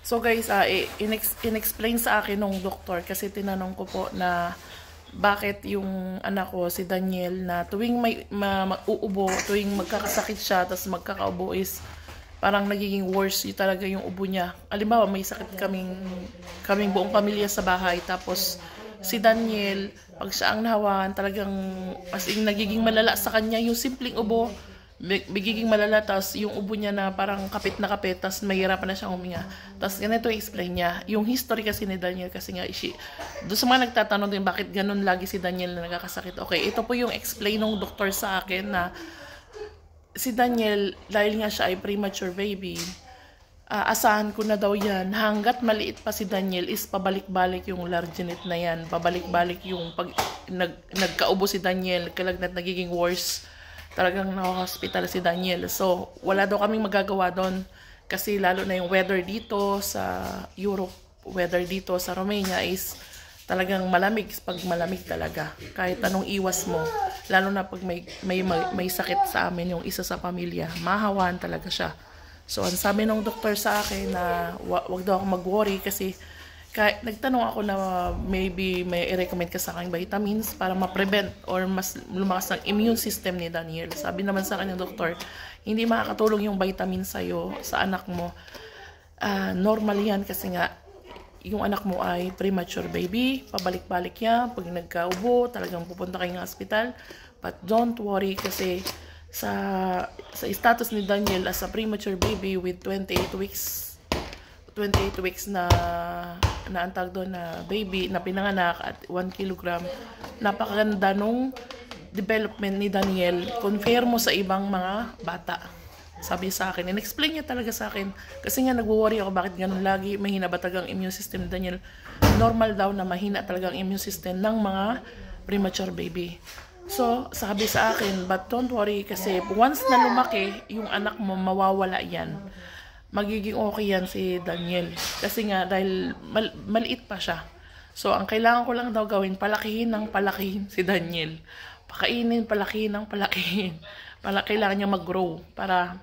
So guys, in-explain sa akin nung doktor kasi tinanong ko po na bakit yung anak ko, si Daniel, na tuwing may uubo, tuwing magkakasakit siya, tapos magkakaubo is parang nagiging worse yung talaga yung ubo niya. Halimbawa, may sakit kaming buong pamilya sa bahay, tapos si Daniel, pag siya ang nahawahan, talagang as in, nagiging malala sa kanya yung simpleng ubo, bigiging malala, tapos yung ubo niya na parang kapit na kapit, tapos mahirapan na siyang huminga. Tapos ganito explain niya, yung history kasi ni Daniel, kasi nga, doon sa mga nagtatanong din bakit ganun lagi si Daniel na nagkakasakit. Okay, ito po yung explain ng doktor sa akin na si Daniel, dahil nga siya ay premature baby, asahan ko na daw yan, hanggat maliit pa si Daniel is pabalik-balik yung largenet na yan, pabalik-balik yung pag nagkaubo si Daniel, kalagnat nagiging worse, talagang na-hospital si Daniel. So, wala daw kaming magagawa doon kasi lalo na yung weather dito sa Europe, weather dito sa Romania is talagang malamig, pag malamig talaga. Kahit anong iwas mo, lalo na pag may sakit sa amin yung isa sa pamilya, mahawan talaga siya. So, ang sabi ng doktor sa akin na wag daw ako mag-worry kasi nagtanong ako na maybe may i-recommend ka sa akin vitamins para ma-prevent or mas lumakas ang immune system ni Daniel. Sabi naman sa akin ng doktor, hindi makakatulong yung vitamins sa'yo, sa anak mo. Normal yan kasi nga, yung anak mo ay premature baby, pabalik-balik yan, pag nagkaubo, talagang pupunta kayo ng hospital. But don't worry kasi sa status ni Daniel as a premature baby with 28 weeks na antag doon na baby na pinanganak at 1 kilogram, napakaganda nung development ni Daniel compare mo sa ibang mga bata. Sabi sa akin, in-explain niya talaga sa akin kasi nga nagwo-worry ako bakit ganun lagi, mahina ba talagang immune system ni Daniel. Normal daw na mahina talagang immune system ng mga premature baby. So, sabi sa akin, but don't worry kasi once na lumaki, yung anak mo mawawala yan. Magiging okay yan si Daniel. Kasi nga, dahil maliit pa siya. So, ang kailangan ko lang daw gawin, palakihin ng palakihin si Daniel. Pakainin, palakihin ng palakihin. Kailangan niya mag-grow para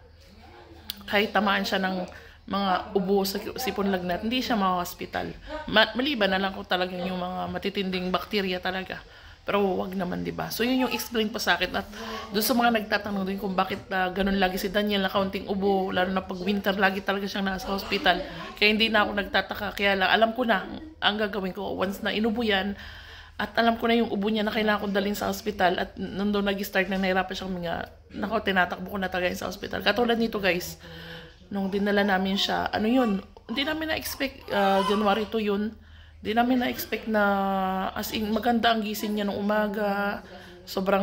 kahit tamaan siya ng mga ubo sa sipon lagnat, hindi siya ma-hospital. Maliban na lang kung talagang yung mga matitinding bakterya talaga. Pero wag naman, 'di ba? So yun yung explain po sa akin at doon sa mga nagtatanong din kung bakit ganun lagi si Daniel na kaunting ubo, lalo na pag winter lagi talaga siyang nasa hospital. Kaya hindi na ako nagtataka, kaya lang alam ko na ang gagawin ko once na inubo yan at alam ko na yung ubo niya na kailangan kong dalhin sa hospital at nandun nag-start na nahirapan siyang huminga. Nako, tinatakbo ko na talaga sa hospital. Katulad nito guys, nung dinala namin siya, ano yun, hindi namin na-expect, January 2 yun. Di namin na-expect na as in maganda ang gising niya nung umaga. Sobrang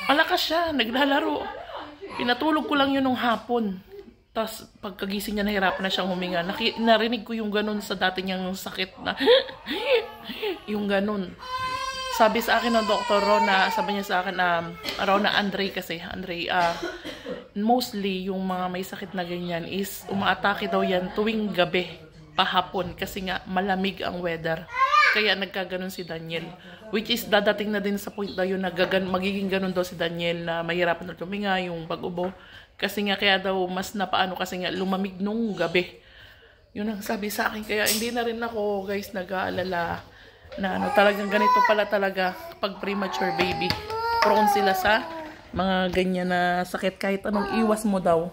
malakas siya, naglalaro. Pinatulog ko lang yun nung hapon. Tapos pagkagising niya nahirapan na siyang huminga. Narinig ko yung ganun sa dati niyang sakit na yung ganun. Sabi sa akin ng Dr. Rona, sabi niya sa akin Rona Andre kasi, mostly yung mga may sakit na ganyan is umaatake daw yan tuwing gabi. Pahapon kasi nga malamig ang weather. Kaya nagkaganon si Daniel. Which is dadating na din sa point daw yun na magiging ganon daw si Daniel na mahirapan na tuminga yung pag-ubo. Kasi nga kaya daw mas napaano kasi nga lumamig nung gabi. Yun ang sabi sa akin. Kaya hindi na rin ako guys nag-aalala na talagang ganito pala talaga pag premature baby. Prone sila sa mga ganyan na sakit kahit anong iwas mo daw.